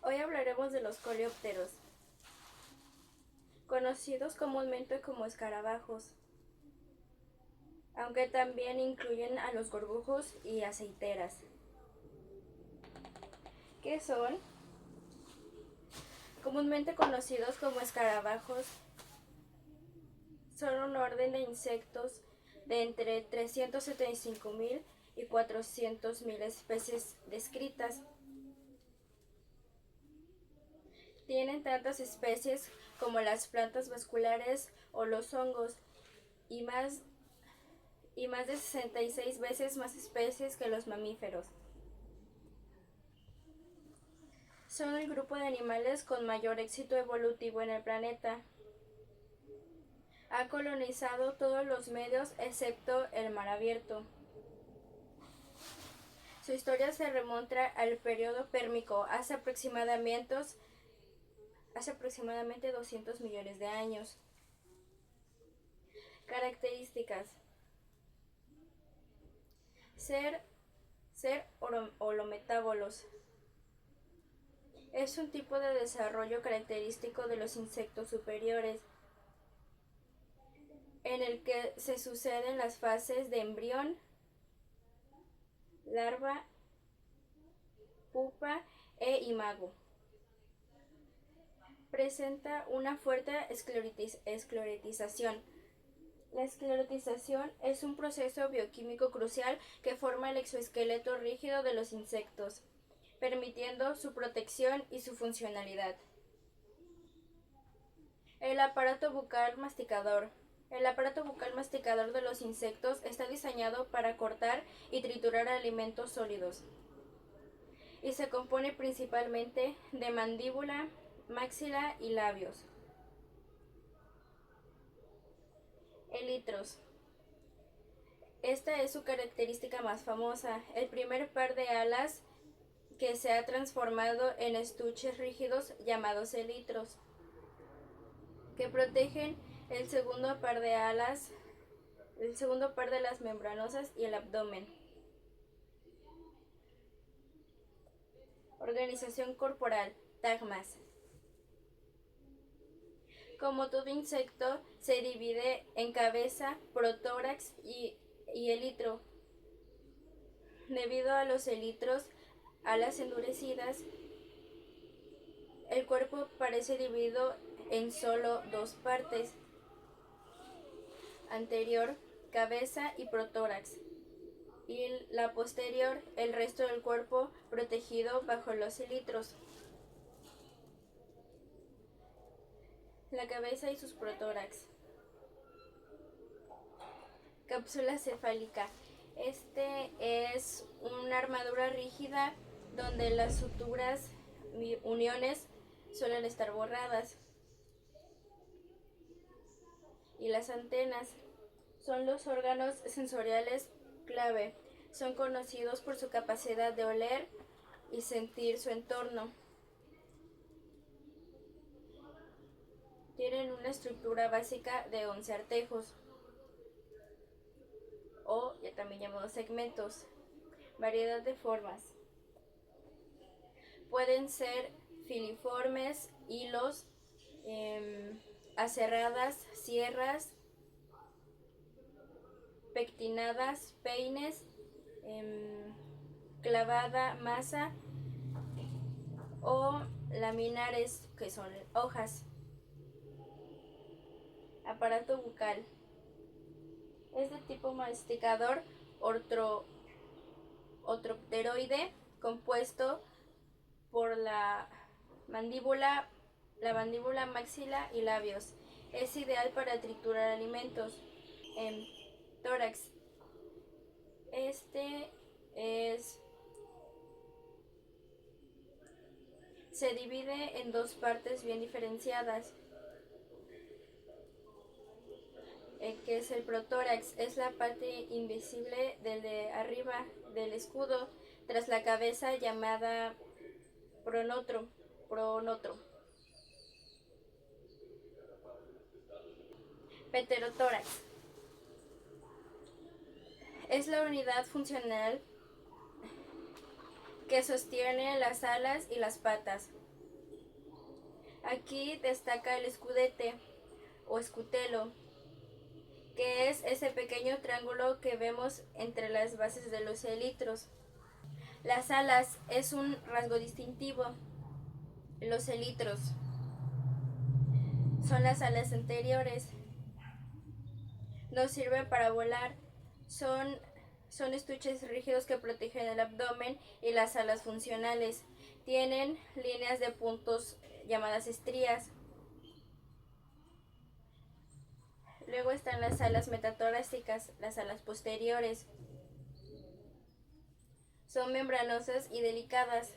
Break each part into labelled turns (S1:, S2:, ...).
S1: Hoy hablaremos de los coleópteros, conocidos comúnmente como escarabajos, aunque también incluyen a los gorgojos y aceiteras. ¿Qué son? Comúnmente conocidos como escarabajos, son un orden de insectos de entre 375.000 y 400.000 especies descritas. Tienen tantas especies como las plantas vasculares o los hongos y más de 66 veces más especies que los mamíferos. Son el grupo de animales con mayor éxito evolutivo en el planeta. Ha colonizado todos los medios excepto el mar abierto. Su historia se remonta al periodo Pérmico, hace aproximadamente 200 millones de años. Características: ser holometábolos. Es un tipo de desarrollo característico de los insectos superiores, en el que se suceden las fases de embrión, larva, pupa e imago. Presenta una fuerte esclerotización. La esclerotización es un proceso bioquímico crucial que forma el exoesqueleto rígido de los insectos, permitiendo su protección y su funcionalidad. El aparato bucal masticador. El aparato bucal masticador de los insectos está diseñado para cortar y triturar alimentos sólidos y se compone principalmente de mandíbula, maxila y labios. Elitros. Esta es su característica más famosa, el primer par de alas que se ha transformado en estuches rígidos llamados elitros, que protegen el segundo par de alas, el segundo par de las membranosas y el abdomen. Organización corporal, tagmas. Como todo insecto, se divide en cabeza, protórax y elitro. Debido a los elitros, alas endurecidas, el cuerpo parece dividido en solo dos partes: anterior, cabeza y protórax, y la posterior, el resto del cuerpo protegido bajo los elitros. La cabeza y sus protórax. Cápsula cefálica. Este es una armadura rígida donde las suturas uniones suelen estar borradas. Y las antenas son los órganos sensoriales clave. Son conocidos por su capacidad de oler y sentir su entorno. Tienen una estructura básica de 11 artejos, o ya también llamados segmentos. Variedad de formas. Pueden ser filiformes, hilos, aserradas, sierras, pectinadas, peines, clavada, masa, o laminares, que son hojas. Aparato bucal. Es de tipo masticador ortopteroide, compuesto por la mandíbula, maxila y labios. Es ideal para triturar alimentos. Tórax. Se divide en dos partes bien diferenciadas, que es el protórax. Es la parte invisible del de arriba del escudo, tras la cabeza, llamada pronotro. Pterotórax. Es la unidad funcional que sostiene las alas y las patas. Aquí destaca el escudete o escutelo, que es ese pequeño triángulo que vemos entre las bases de los elitros. Las alas es un rasgo distintivo. Los elitros son las alas anteriores. Nos sirven para volar. Son estuches rígidos que protegen el abdomen y las alas funcionales. Tienen líneas de puntos llamadas estrías. Luego están las alas metatorácicas, las alas posteriores. Son membranosas y delicadas.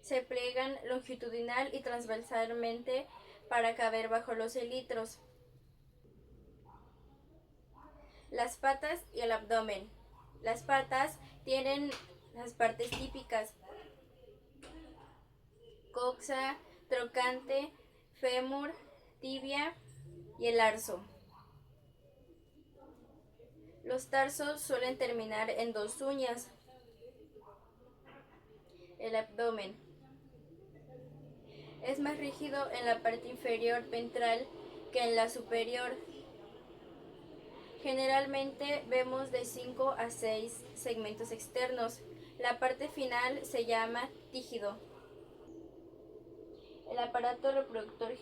S1: Se pliegan longitudinal y transversalmente para caber bajo los elitros. Las patas y el abdomen. Las patas tienen las partes típicas: coxa, trocante, fémur, tibia y el arzo. Los tarsos suelen terminar en 2 uñas. El abdomen es más rígido en la parte inferior ventral que en la superior. Generalmente vemos de 5 a 6 segmentos externos. La parte final se llama tígido. El aparato reproductor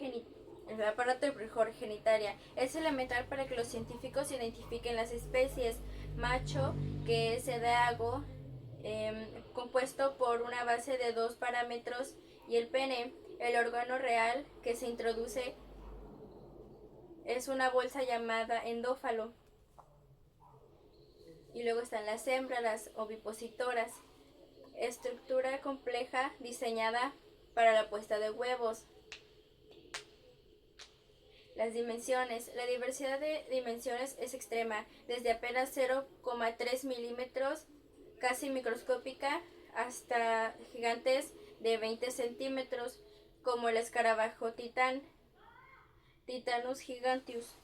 S1: genitalia es elemental para que los científicos identifiquen las especies. Macho, que es edeago, compuesto por una base de 2 parámetros, y el pene, el órgano real que se introduce, es una bolsa llamada endófalo. Y luego están las hembras, las ovipositoras, estructura compleja diseñada para la puesta de huevos. Las dimensiones. La diversidad de dimensiones es extrema, desde apenas 0,3 milímetros, casi microscópica, hasta gigantes de 20 centímetros, como el escarabajo titán, Titanus giganteus.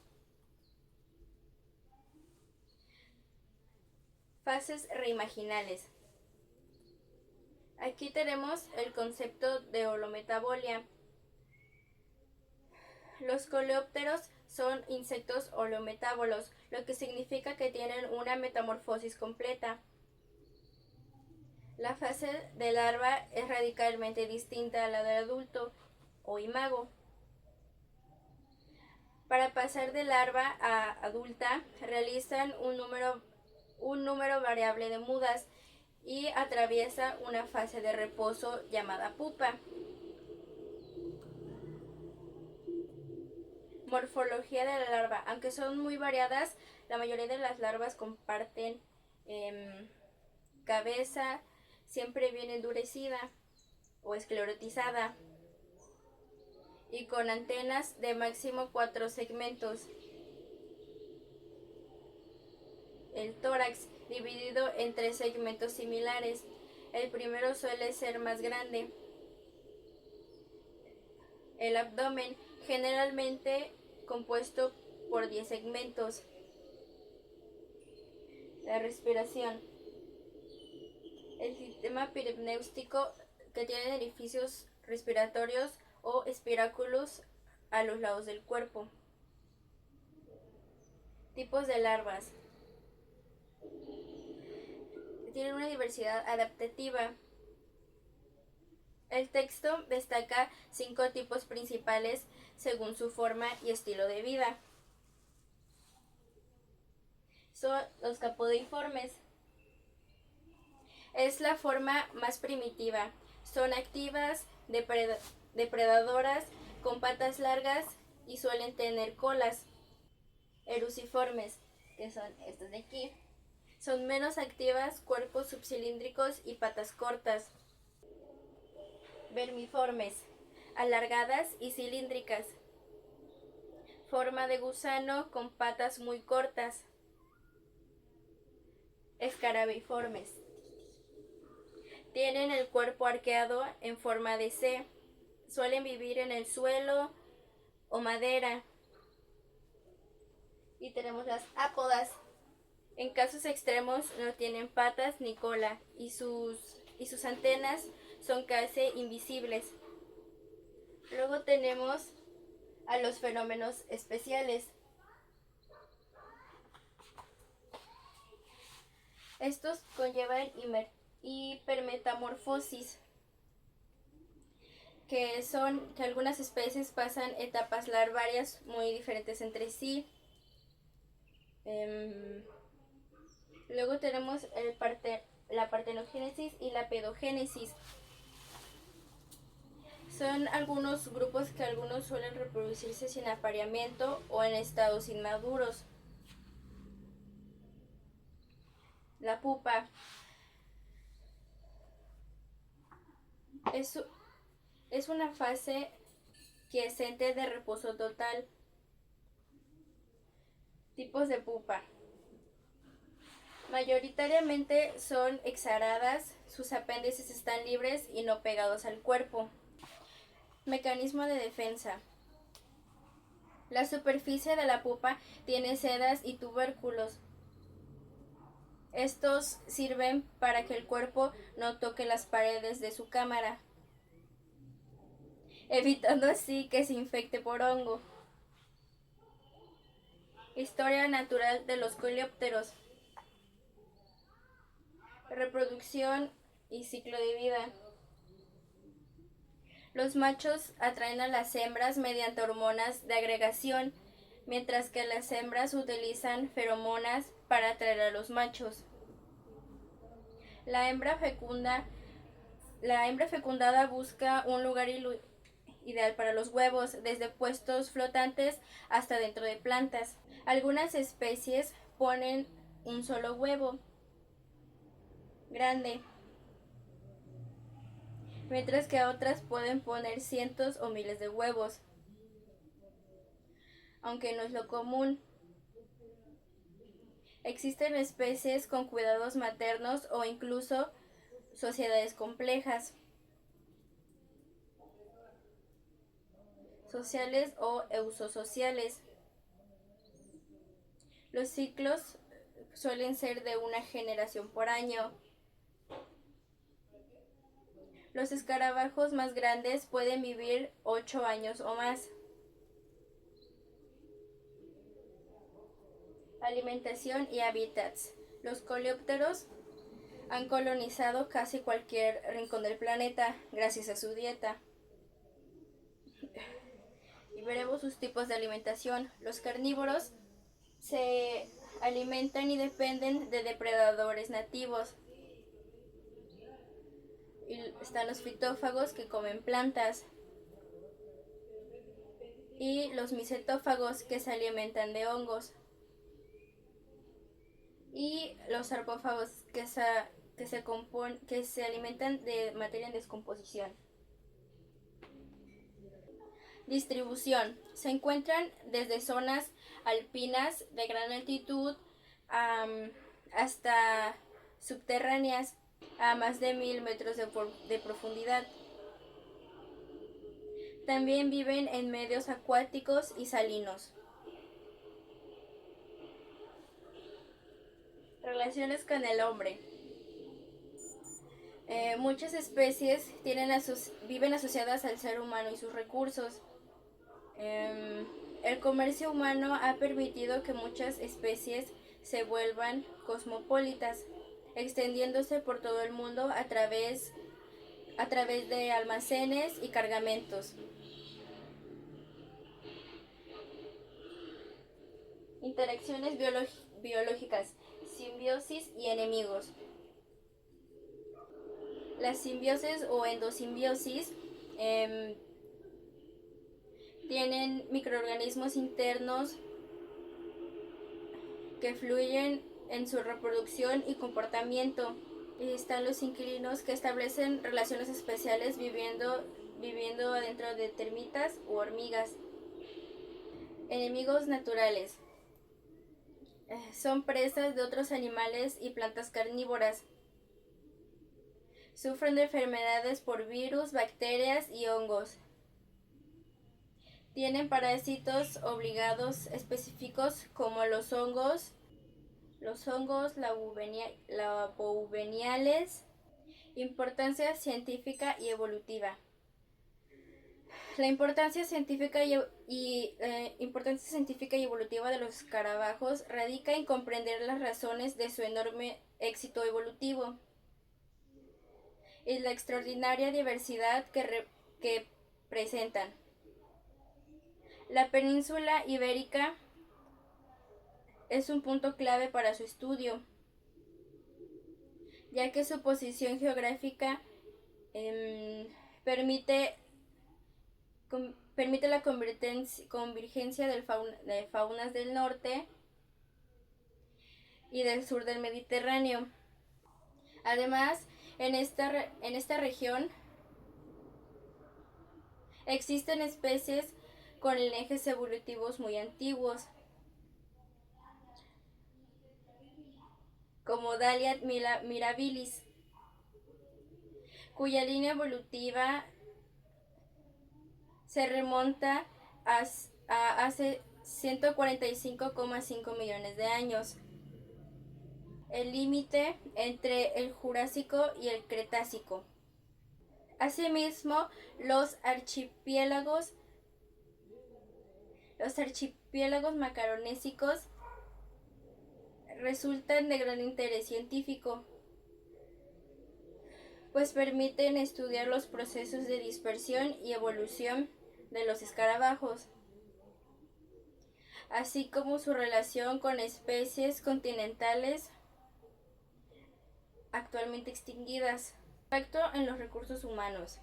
S1: Fases reimaginales. Aquí tenemos el concepto de holometabolia. Los coleópteros son insectos holometábolos, lo que significa que tienen una metamorfosis completa. La fase de larva es radicalmente distinta a la del adulto o imago. Para pasar de larva a adulta, realizan un número variable de mudas y atraviesa una fase de reposo llamada pupa. Morfología de la larva. Aunque son muy variadas, la mayoría de las larvas comparten cabeza, siempre bien endurecida o esclerotizada, y con antenas de máximo 4 segmentos. El tórax, dividido en 3 segmentos similares. El primero suele ser más grande. El abdomen, generalmente compuesto por 10 segmentos. La respiración. El sistema peripnéustico, que tiene orificios respiratorios o espiráculos a los lados del cuerpo. Tipos de larvas. Tienen una diversidad adaptativa. El texto destaca 5 tipos principales según su forma y estilo de vida. Son los capodeiformes. Es la forma más primitiva. Son activas, depredadoras, con patas largas y suelen tener colas. Eruciformes, que son estas de aquí. Son menos activas, cuerpos subcilíndricos y patas cortas. Vermiformes, alargadas y cilíndricas. Forma de gusano con patas muy cortas. Escarabeiformes. Tienen el cuerpo arqueado en forma de C. Suelen vivir en el suelo o madera. Y tenemos las ápodas. En casos extremos no tienen patas ni cola y sus antenas son casi invisibles. Luego tenemos a los fenómenos especiales. Estos conllevan hipermetamorfosis, que son que algunas especies pasan etapas larvarias muy diferentes entre sí. Luego tenemos la partenogénesis y la pedogénesis. Son algunos grupos que algunos suelen reproducirse sin apareamiento o en estados inmaduros. La pupa es una fase quiescente de reposo total. Tipos de pupa. Mayoritariamente son exaradas, sus apéndices están libres y no pegados al cuerpo. Mecanismo de defensa. La superficie de la pupa tiene sedas y tubérculos. Estos sirven para que el cuerpo no toque las paredes de su cámara, evitando así que se infecte por hongo. Historia natural de los coleópteros. Reproducción y ciclo de vida. Los machos atraen a las hembras mediante hormonas de agregación, mientras que las hembras utilizan feromonas para atraer a los machos. La hembra fecundada busca un lugar ideal para los huevos, desde puestos flotantes hasta dentro de plantas. Algunas especies ponen un solo huevo grande, mientras que otras pueden poner cientos o miles de huevos, aunque no es lo común. Existen especies con cuidados maternos o incluso sociedades complejas, sociales o eusociales. Los ciclos suelen ser de una generación por año. Los escarabajos más grandes pueden vivir 8 años o más. Alimentación y hábitats. Los coleópteros han colonizado casi cualquier rincón del planeta gracias a su dieta. Y veremos sus tipos de alimentación. Los carnívoros se alimentan y dependen de depredadores nativos. Y están los fitófagos, que comen plantas, y los micetófagos, que se alimentan de hongos, y los arpófagos, que se alimentan de materia en descomposición. Distribución. Se encuentran desde zonas alpinas de gran altitud hasta subterráneas a más de 1000 metros de profundidad. También viven en medios acuáticos y salinos. Relaciones con el hombre. Muchas especies viven asociadas al ser humano y sus recursos. El comercio humano ha permitido que muchas especies se vuelvan cosmopolitas, extendiéndose por todo el mundo a través de almacenes y cargamentos. Interacciones biológicas, simbiosis y enemigos. La simbiosis o endosimbiosis tienen microorganismos internos que fluyen en su reproducción y comportamiento. Y están los inquilinos, que establecen relaciones especiales viviendo adentro de termitas u hormigas. Enemigos naturales. Son presas de otros animales y plantas carnívoras. Sufren de enfermedades por virus, bacterias y hongos. Tienen parásitos obligados específicos como los hongos laboveniales. Importancia científica y evolutiva. La importancia científica y evolutiva de los escarabajos radica en comprender las razones de su enorme éxito evolutivo y la extraordinaria diversidad que presentan. La península ibérica es un punto clave para su estudio, ya que su posición geográfica permite la convergencia de faunas del norte y del sur del Mediterráneo. Además, en esta región existen especies con linajes evolutivos muy antiguos, como Dalia mirabilis, cuya línea evolutiva se remonta a hace 145,5 millones de años, el límite entre el Jurásico y el Cretácico. Asimismo, los archipiélagos macaronésicos resultan de gran interés científico, pues permiten estudiar los procesos de dispersión y evolución de los escarabajos, así como su relación con especies continentales actualmente extinguidas. Impacto en los recursos humanos.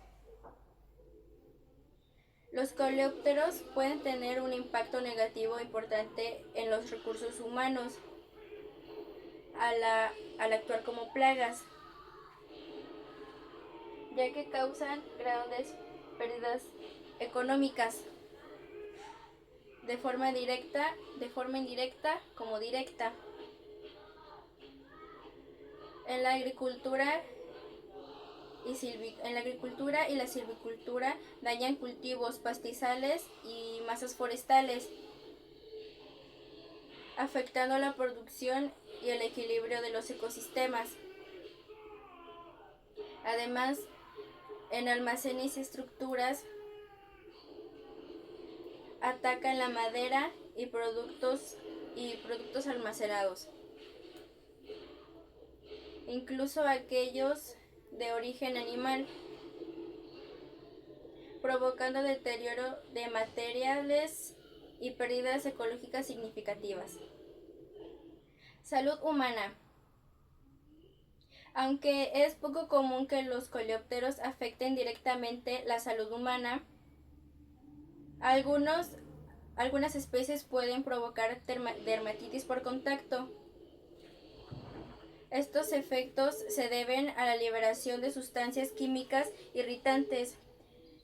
S1: Los coleópteros pueden tener un impacto negativo importante en los recursos humanos al actuar como plagas, ya que causan grandes pérdidas económicas de forma indirecta como directa. En la agricultura y la silvicultura dañan cultivos, pastizales y masas forestales, afectando la producción y el equilibrio de los ecosistemas. Además, en almacenes y estructuras atacan la madera y productos almacenados, incluso aquellos de origen animal, provocando deterioro de materiales y pérdidas ecológicas significativas. Salud humana. Aunque es poco común que los coleópteros afecten directamente la salud humana, algunas especies pueden provocar dermatitis por contacto. Estos efectos se deben a la liberación de sustancias químicas irritantes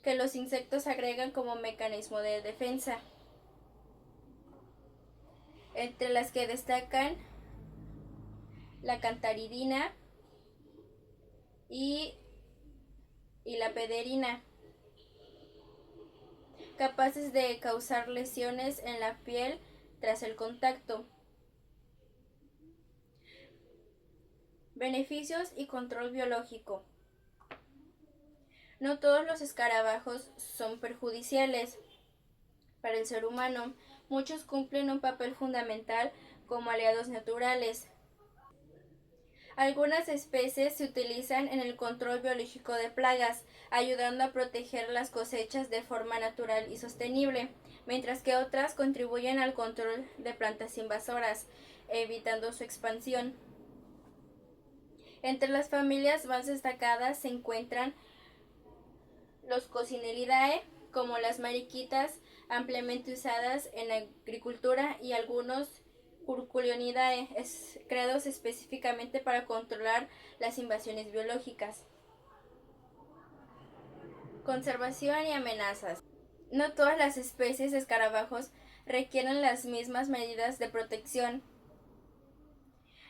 S1: que los insectos agregan como mecanismo de defensa, entre las que destacan la cantaridina y la pederina, capaces de causar lesiones en la piel tras el contacto. Beneficios y control biológico. No todos los escarabajos son perjudiciales para el ser humano. Muchos cumplen un papel fundamental como aliados naturales. Algunas especies se utilizan en el control biológico de plagas, ayudando a proteger las cosechas de forma natural y sostenible, mientras que otras contribuyen al control de plantas invasoras, evitando su expansión. Entre las familias más destacadas se encuentran los Coccinellidae, como las mariquitas, ampliamente usadas en la agricultura, y algunos Curculionidae, creados específicamente para controlar las invasiones biológicas. Conservación y amenazas. No todas las especies de escarabajos requieren las mismas medidas de protección,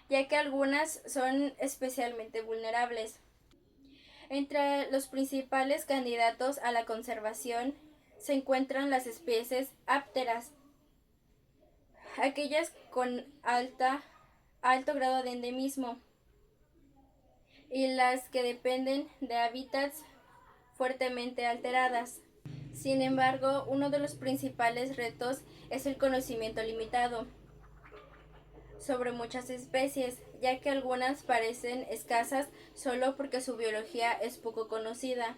S1: ya que algunas son especialmente vulnerables. Entre los principales candidatos a la conservación se encuentran las especies ápteras, aquellas con alto grado de endemismo, y las que dependen de hábitats fuertemente alteradas. Sin embargo, uno de los principales retos es el conocimiento limitado sobre muchas especies, ya que algunas parecen escasas solo porque su biología es poco conocida.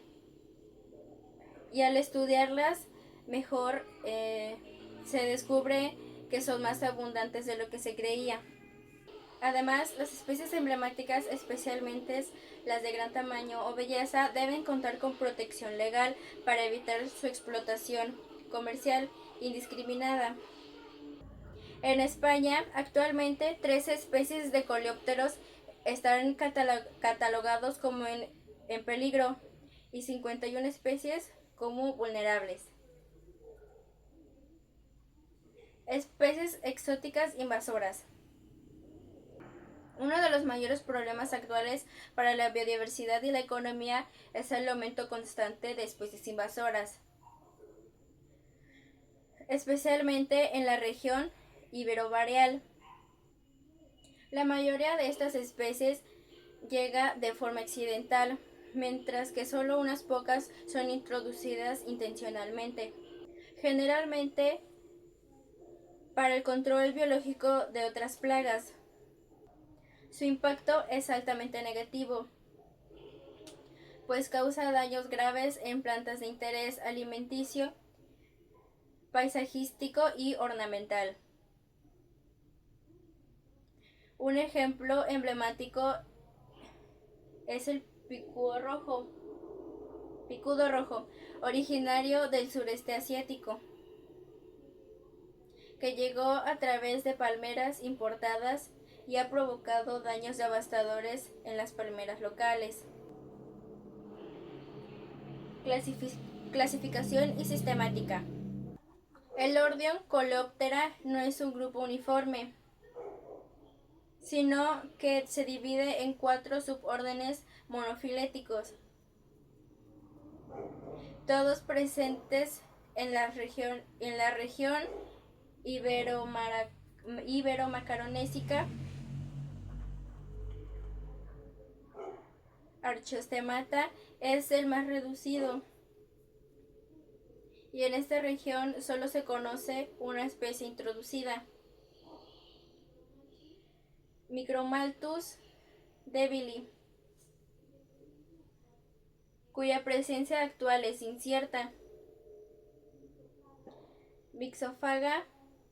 S1: Y al estudiarlas mejor se descubre que son más abundantes de lo que se creía. Además, las especies emblemáticas, especialmente las de gran tamaño o belleza, deben contar con protección legal para evitar su explotación comercial indiscriminada. En España, actualmente, 13 especies de coleópteros están catalogados como en peligro y 51 especies como vulnerables. Especies exóticas invasoras. Uno de los mayores problemas actuales para la biodiversidad y la economía es el aumento constante de especies invasoras, especialmente en la región iberoboreal. La mayoría de estas especies llega de forma accidental, mientras que solo unas pocas son introducidas intencionalmente, generalmente para el control biológico de otras plagas. Su impacto es altamente negativo, pues causa daños graves en plantas de interés alimenticio, paisajístico y ornamental. Un ejemplo emblemático es el picudo rojo, originario del sureste asiático, que llegó a través de palmeras importadas y ha provocado daños devastadores en las palmeras locales. Clasificación y sistemática. El orden Coleoptera no es un grupo uniforme, sino que se divide en 4 subórdenes monofiléticos, todos presentes en la región iberomacaronésica. Archostemata es el más reducido, y en esta región solo se conoce una especie introducida, Micromalthus debili, cuya presencia actual es incierta. Mixofaga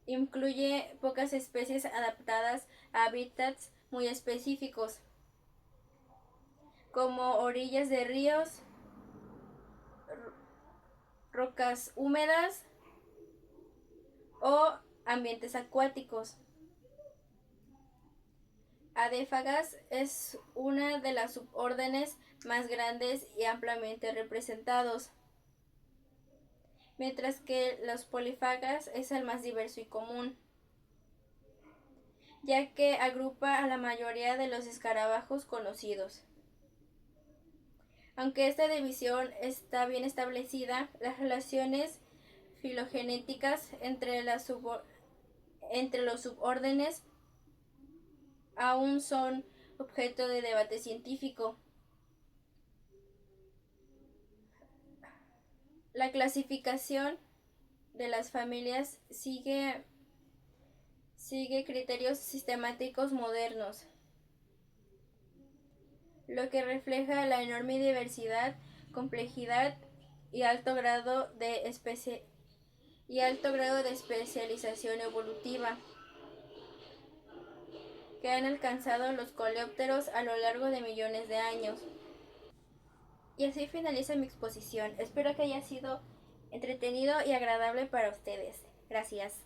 S1: incluye pocas especies adaptadas a hábitats muy específicos, como orillas de ríos, rocas húmedas o ambientes acuáticos. Adéfagas es una de las subórdenes más grandes y ampliamente representados, mientras que los polífagas es el más diverso y común, ya que agrupa a la mayoría de los escarabajos conocidos. Aunque esta división está bien establecida, las relaciones filogenéticas entre los subórdenes aún son objeto de debate científico. La clasificación de las familias sigue criterios sistemáticos modernos, lo que refleja la enorme diversidad, complejidad y alto grado de especialización evolutiva que han alcanzado los coleópteros a lo largo de millones de años. Y así finaliza mi exposición. Espero que haya sido entretenido y agradable para ustedes. Gracias.